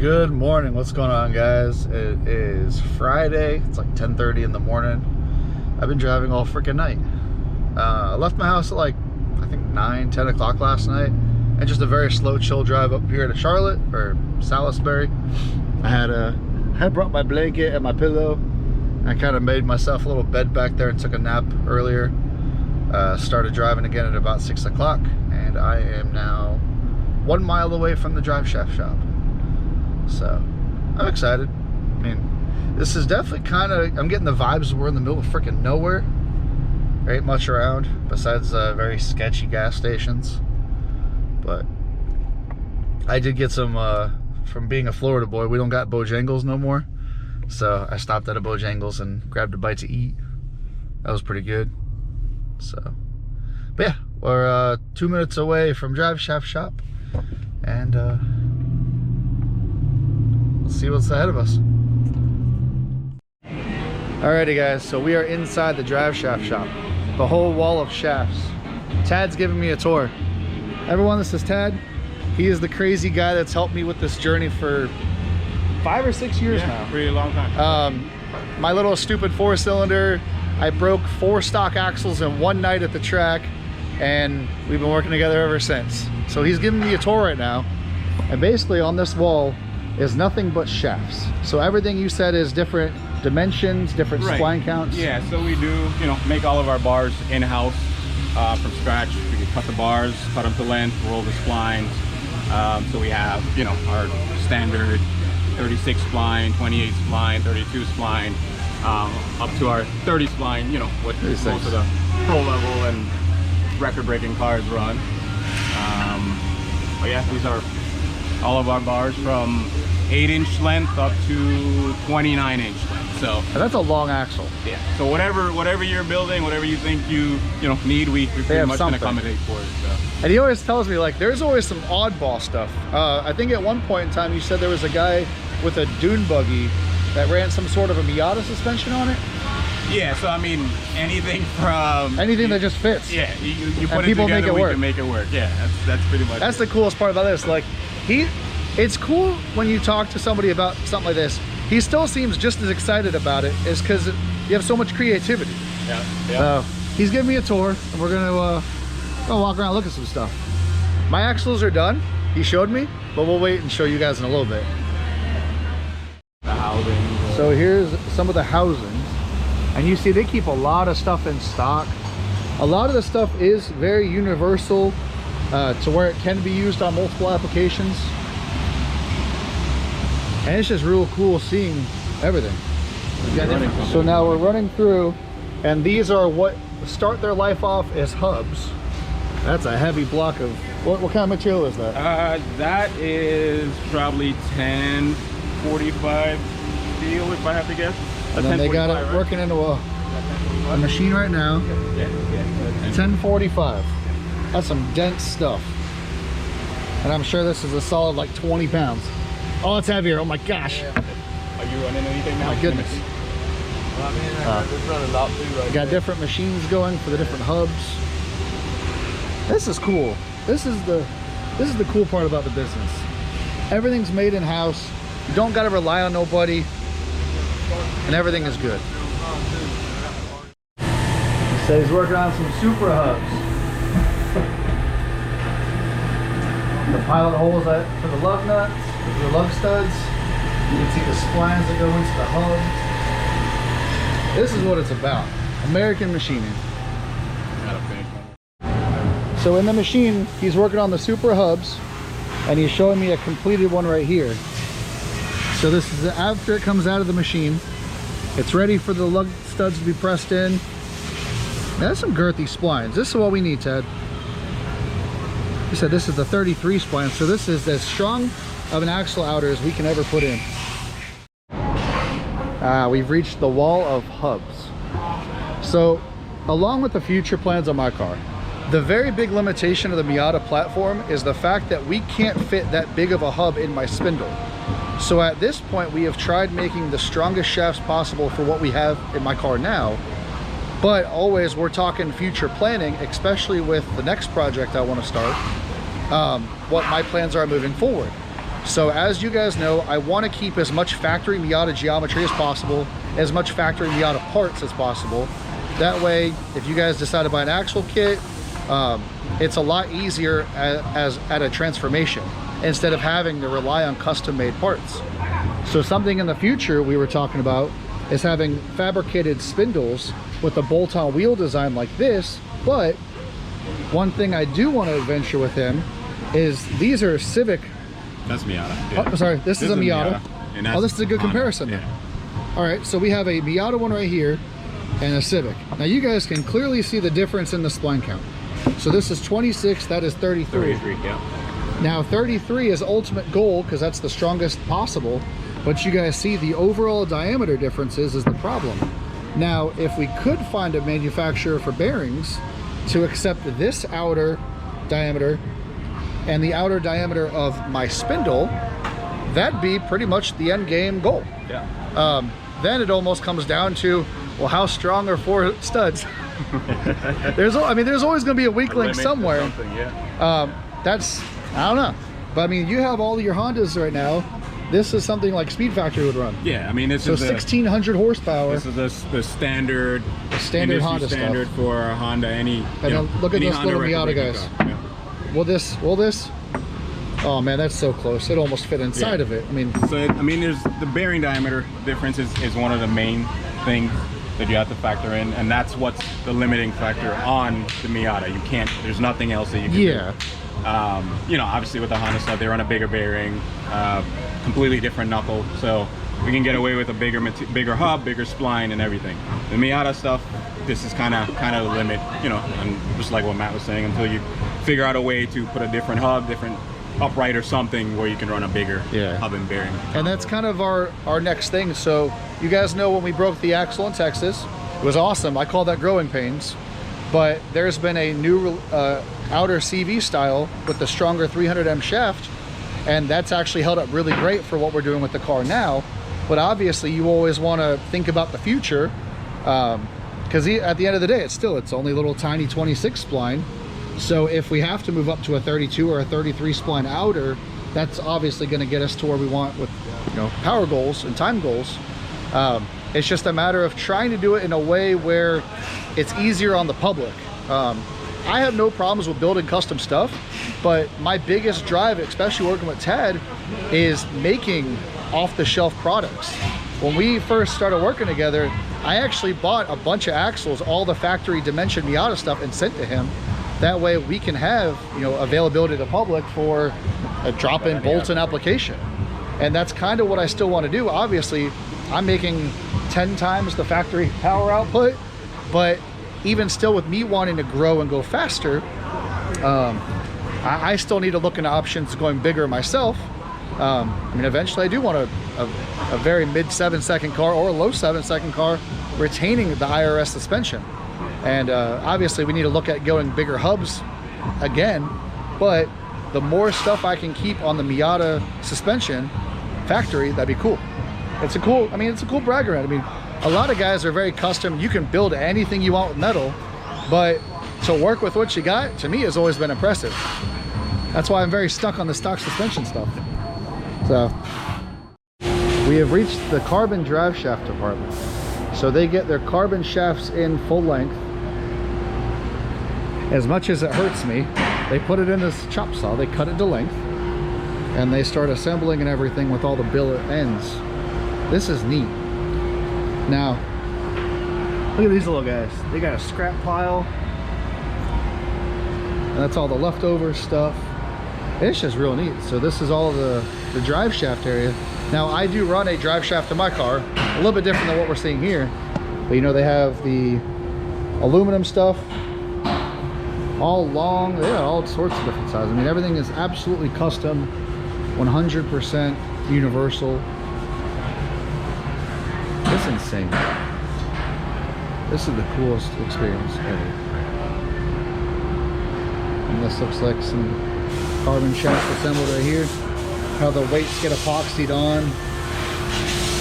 Good morning. What's going on, guys? It is Friday. It's like 10:30 in the morning. I've been driving all freaking night. I left my house at like, I think 9, 10 o'clock last night, and just a very slow, chill drive up here to Charlotte or Salisbury. I had brought my blanket and my pillow. I kind of made myself a little bed back there and took a nap earlier. Started driving again at about 6 o'clock, and I am now 1 mile away from the Driveshaft shop. So I'm excited. I mean, this is definitely kind of, I'm getting the vibes we're in the middle of freaking nowhere. There ain't much around besides very sketchy gas stations. But I did get some, from being a Florida boy, we don't got Bojangles no more. So I stopped at a Bojangles and grabbed a bite to eat. That was pretty good. So, but yeah, we're 2 minutes away from Driveshaft shop, and let's see what's ahead of us. Alrighty guys, so we are inside the Driveshaft shop. The whole wall of shafts. Tad's giving me a tour. Everyone, this is Tad. He is the crazy guy that's helped me with this journey for 5 or 6 years now. Pretty long time. My little stupid 4-cylinder, I broke 4 stock axles in one night at the track, and we've been working together ever since. So he's giving me a tour right now, and basically on this wall is nothing but shafts. So everything you said is different dimensions, different spline counts. Yeah, so we do, make all of our bars in-house from scratch. We can cut the bars, cut them to length, roll the splines. So we have, our standard 36 spline, 28 spline, 32 spline, up to our 30 spline, what most of the pro level and record-breaking cars run. But yeah, these are all of our bars from 8-inch length up to 29-inch length. So and that's a long axle. Yeah. So whatever you're building, whatever you think you need, we pretty much can accommodate for it. So. And he always tells me, like, there's always some oddball stuff. I think at one point in time you said there was a guy with a dune buggy that ran some sort of a Miata suspension on it. Yeah, so I mean, anything from anything that just fits. Yeah, you put it together, we can make it work. Yeah, that's pretty much. That's the coolest part about this. Like, it's cool when you talk to somebody about something like this. He still seems just as excited about it, is because you have so much creativity. Yeah. He's giving me a tour, and we're gonna go walk around, look at some stuff. My axles are done. He showed me, but we'll wait and show you guys in a little bit. The housing. So here's some of the housings, and you see they keep a lot of stuff in stock. A lot of the stuff is very universal to where it can be used on multiple applications. And it's just real cool seeing everything. So now we're running through, and these are what start their life off as hubs. That's a heavy block of, what kind of material is that? That is probably 1045 steel, if I have to guess. And then they got it working into a machine right now. Yeah. 1045. That's some dense stuff. And I'm sure this is a solid like 20 pounds. Oh, it's heavier. Oh my gosh. Are you running anything now? My goodness. Got different machines going for the different hubs. This is cool. This is the cool part about the business. Everything's made in-house. You don't got to rely on nobody, and everything is good. He said he's working on some super hubs. The pilot holes for the lug nuts, the lug studs. You can see the splines that go into the hub. This is what it's about. American machining. So in the machine, he's working on the super hubs, and he's showing me a completed one right here. So this is after it comes out of the machine. It's ready for the lug studs to be pressed in. That's some girthy splines. This is what we need, Ted. He said this is the 33 spline, so this is as strong of an axle outer as we can ever put in. We've reached the wall of hubs. So along with the future plans on my car, the very big limitation of the Miata platform is the fact that we can't fit that big of a hub in my spindle. So at this point, we have tried making the strongest shafts possible for what we have in my car now. But always, we're talking future planning, especially with the next project I want to start, what my plans are moving forward. So as you guys know, I want to keep as much factory Miata geometry as possible, as much factory Miata parts as possible. That way, if you guys decide to buy an axle kit, it's a lot easier as at a transformation instead of having to rely on custom-made parts. So something in the future we were talking about is having fabricated spindles with a bolt-on wheel design like this. But one thing I do want to venture with him is these are Civic. That's Miata. Yeah. Oh, sorry, this is a Miata. Oh, this is a good comparison then. Yeah. All right, so we have a Miata one right here and a Civic. Now you guys can clearly see the difference in the spline count. So this is 26, that is 33. 33, yeah. Now 33 is ultimate goal because that's the strongest possible, but you guys see the overall diameter differences is the problem. Now, if we could find a manufacturer for bearings to accept this outer diameter and the outer diameter of my spindle, that'd be pretty much the end game goal. Yeah. Then it almost comes down to, well, how strong are 4 studs? there's always going to be a weak link somewhere. Yeah. That's, I don't know. But I mean, you have all your Hondas right now. This is something like Speed Factory would run. Yeah, I mean, this so is 1600 horsepower. This is the standard Honda standard stuff. For a Honda. Any look at any those Honda little Miata guys. Yeah. Will this? Oh man, that's so close. It almost fit inside of it. I mean, there's the bearing diameter difference is one of the main things that you have to factor in, and that's what's the limiting factor on the Miata. You can't. There's nothing else that you can do. Obviously with the Honda stuff, they run a bigger bearing, completely different knuckle, so we can get away with a bigger hub, bigger spline, and everything. The Miata stuff, this is kind of the limit, and just like what Matt was saying, until you figure out a way to put a different hub, different upright or something where you can run a bigger hub and bearing. And that's kind of our next thing. So you guys know when we broke the axle in Texas, it was awesome. I call that growing pains. But there's been a new outer CV style with the stronger 300M shaft, and that's actually held up really great for what we're doing with the car now. But obviously you always want to think about the future, because at the end of the day, it's only a little tiny 26 spline. So if we have to move up to a 32 or a 33 spline outer, that's obviously going to get us to where we want with power goals and time goals. It's just a matter of trying to do it in a way where it's easier on the public. I have no problems with building custom stuff, but my biggest drive, especially working with Tad, is making off-the-shelf products. When we first started working together, I actually bought a bunch of axles, all the factory dimension Miata stuff, and sent to him. That way we can have availability to the public for a drop-in bolt-in application. And that's kind of what I still want to do. Obviously, I'm making 10 times the factory power output, but even still, with me wanting to grow and go faster, I still need to look into options going bigger myself. Eventually I do want a very mid 7-second car or a low 7-second car retaining the IRS suspension. And obviously we need to look at going bigger hubs again, but the more stuff I can keep on the Miata suspension factory, that'd be cool. It's a cool brag around. A lot of guys are very custom. You can build anything you want with metal, but to work with what you got, to me, has always been impressive. That's why I'm very stuck on the stock suspension stuff. So we have reached the carbon drive shaft department. So they get their carbon shafts in full length. As much as it hurts me, they put it in this chop saw, they cut it to length, and they start assembling and everything with all the billet ends. This is neat. Now, look at these little guys. They got a scrap pile, and that's all the leftover stuff. It's just real neat. So this is all the drive shaft area. Now, I do run a drive shaft in my car, a little bit different than what we're seeing here. But they have the aluminum stuff, all long. They got all sorts of different sizes. Everything is absolutely custom, 100% universal. It's insane. This is the coolest experience ever. And this looks like some carbon shafts assembled right here. How the weights get epoxied on.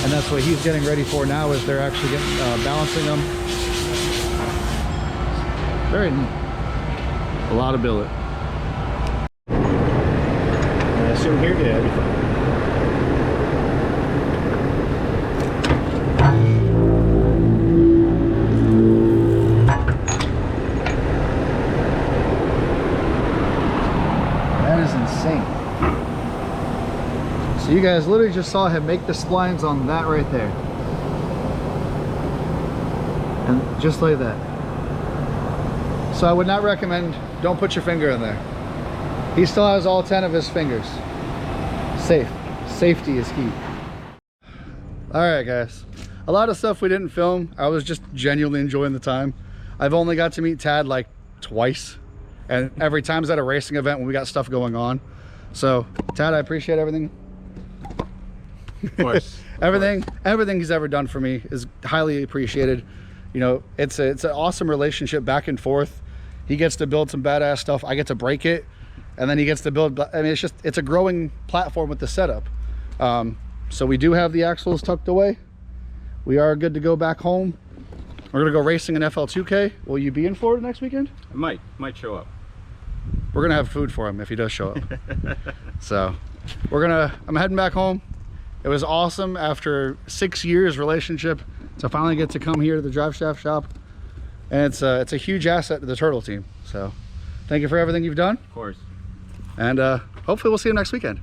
And that's what he's getting ready for now, is they're actually getting balancing them. Very neat. A lot of billet. I assume here, yeah, it'll be fine. So you guys literally just saw him make the splines on that right there. And just like that. So I would not recommend, don't put your finger in there. He still has all 10 of his fingers. Safe. Safety is key. All right, guys. A lot of stuff we didn't film. I was just genuinely enjoying the time. I've only got to meet Tad like twice. And every time is at a racing event when we got stuff going on. So, Tad, I appreciate everything. Of course. Everything he's ever done for me is highly appreciated. You know, it's an awesome relationship back and forth. He gets to build some badass stuff. I get to break it. And then he gets to build, I mean, it's a growing platform with the setup. So we do have the axles tucked away. We are good to go back home. We're gonna go racing in FL2K. Will you be in Florida next weekend? I might show up. We're gonna have food for him if he does show up. So I'm heading back home. It was awesome after 6 years relationship to finally get to come here to the Driveshaft shop. And it's a huge asset to the Turtle team. So thank you for everything you've done. Of course. And hopefully we'll see you next weekend.